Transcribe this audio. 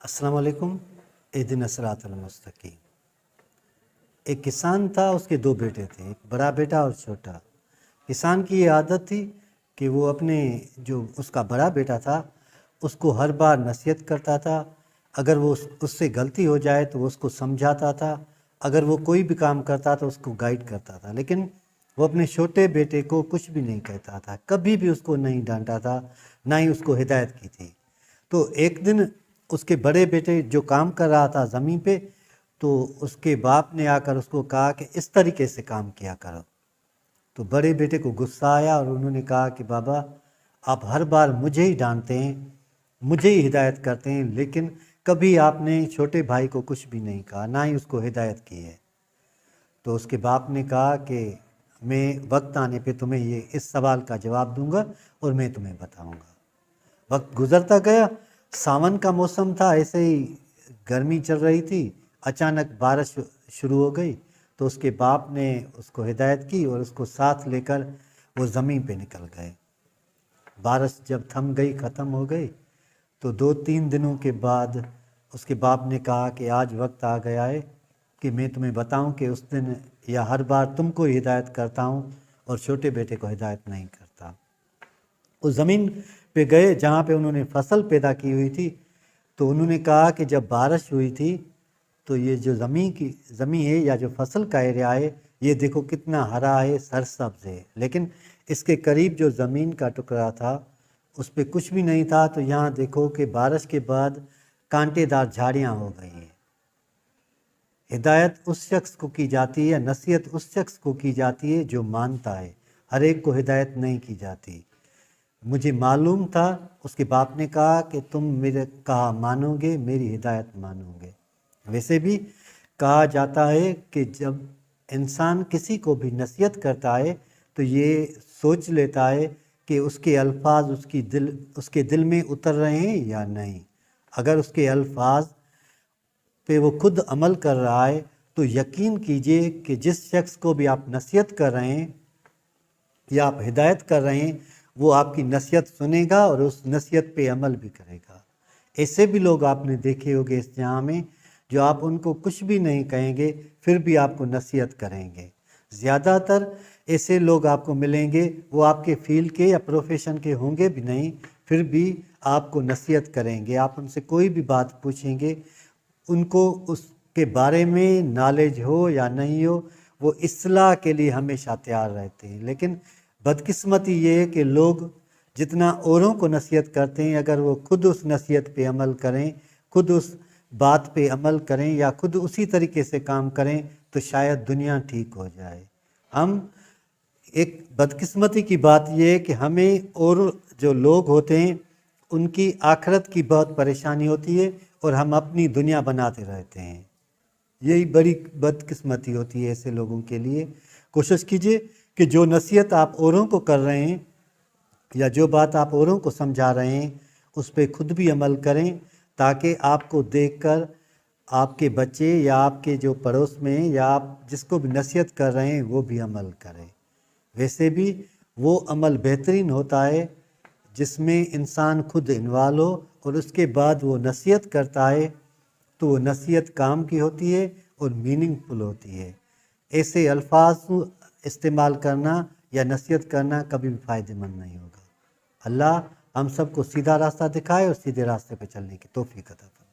अस्सलाम वालेकुम। इहदिना सिरातल मुस्तकीम। एक किसान था, उसके दो बेटे थे, एक बड़ा बेटा और छोटा। किसान की ये आदत थी कि वो अपने जो उसका बड़ा बेटा था उसको हर बार नसीहत करता था। अगर वो उससे गलती हो जाए तो वो उसको समझाता था, अगर वो कोई भी काम करता तो उसको गाइड करता था। लेकिन वो अपने छोटे बेटे को कुछ भी नहीं कहता था, कभी भी उसको नहीं डांटा था, ना ही उसको हिदायत की थी। तो एक दिन उसके बड़े बेटे जो काम कर रहा था ज़मीन पे, तो उसके बाप ने आकर उसको कहा कि इस तरीके से काम किया करो। तो बड़े बेटे को गुस्सा आया और उन्होंने कहा कि बाबा, आप हर बार मुझे ही डांटते हैं, मुझे ही हिदायत करते हैं, लेकिन कभी आपने छोटे भाई को कुछ भी नहीं कहा, ना ही उसको हिदायत की है। तो उसके बाप ने कहा कि मैं वक्त आने पे तुम्हें ये इस सवाल का जवाब दूंगा और मैं तुम्हें बताऊंगा। वक्त गुजरता गया, सावन का मौसम था, ऐसे ही गर्मी चल रही थी, अचानक बारिश शुरू हो गई। तो उसके बाप ने उसको हिदायत की और उसको साथ लेकर वो ज़मीन पे निकल गए। बारिश जब थम गई, ख़त्म हो गई, तो 2-3 दिनों के बाद उसके बाप ने कहा कि आज वक्त आ गया है कि मैं तुम्हें बताऊं कि उस दिन या हर बार तुमको हिदायत करता हूं और छोटे बेटे को हिदायत नहीं करता। उस ज़मीन पे गए जहाँ पे उन्होंने फसल पैदा की हुई थी। तो उन्होंने कहा कि जब बारिश हुई थी तो ये जो ज़मीन है या जो फसल का एरिया है, ये देखो कितना हरा है, सरसब्ज है। लेकिन इसके करीब जो ज़मीन का टुकड़ा था उस पर कुछ भी नहीं था। तो यहाँ देखो कि बारिश के बाद कांटेदार झाड़ियाँ हो गई हैं। हिदायत उस शख्स को की जाती है, नसीहत उस शख्स को की जाती है जो मानता है, हर एक को हिदायत नहीं की जाती। मुझे मालूम था, उसके बाप ने कहा कि तुम मेरे कहा मानोगे, मेरी हिदायत मानोगे। वैसे भी कहा जाता है कि जब इंसान किसी को भी नसीहत करता है तो ये सोच लेता है कि उसके अल्फाज उसके दिल में उतर रहे हैं या नहीं। अगर उसके अल्फाज पे वो खुद अमल कर रहा है तो यकीन कीजिए कि जिस शख्स को भी आप नसीहत कर रहे हैं या आप हिदायत कर रहे हैं, वो आपकी नसीहत सुनेगा और उस नसीहत पे अमल भी करेगा। ऐसे भी लोग आपने देखे होंगे इस जहाँ में, जो आप उनको कुछ भी नहीं कहेंगे फिर भी आपको नसीहत करेंगे। ज़्यादातर ऐसे लोग आपको मिलेंगे, वो आपके फील्ड के या प्रोफेशन के होंगे भी नहीं, फिर भी आपको नसीहत करेंगे। आप उनसे कोई भी बात पूछेंगे, उनको उसके बारे में नॉलेज हो या नहीं हो, वो इस्लाह के लिए हमेशा तैयार रहते हैं। लेकिन बदकिस्मती ये है कि लोग जितना औरों को नसीहत करते हैं, अगर वो खुद उस नसीहत पे अमल करें, खुद उस बात पे अमल करें या खुद उसी तरीके से काम करें तो शायद दुनिया ठीक हो जाए। हम एक बदकिस्मती की बात यह है कि हमें और जो लोग होते हैं उनकी आखिरत की बहुत परेशानी होती है और हम अपनी दुनिया बनाते रहते हैं। यही बड़ी बदकिस्मती होती है ऐसे लोगों के लिए। कोशिश कीजिए कि जो नसीहत आप औरों को कर रहे हैं या जो बात आप औरों को समझा रहे हैं उस पर खुद भी अमल करें, ताकि आपको देखकर आपके बच्चे या आपके जो पड़ोस में हैं या आप जिसको भी नसीहत कर रहे हैं वो भी अमल करें। वैसे भी वो अमल बेहतरीन होता है जिसमें इंसान खुद इन्वॉल्व हो और उसके बाद वो नसीहत करता है, तो वो नसीहत काम की होती है और मीनिंगफुल होती है। ऐसे अल्फाज इस्तेमाल करना या नसीहत करना कभी भी फ़ायदेमंद नहीं होगा। अल्लाह हम सबको सीधा रास्ता दिखाए और सीधे रास्ते पे चलने की तौफीक अता फरमाए।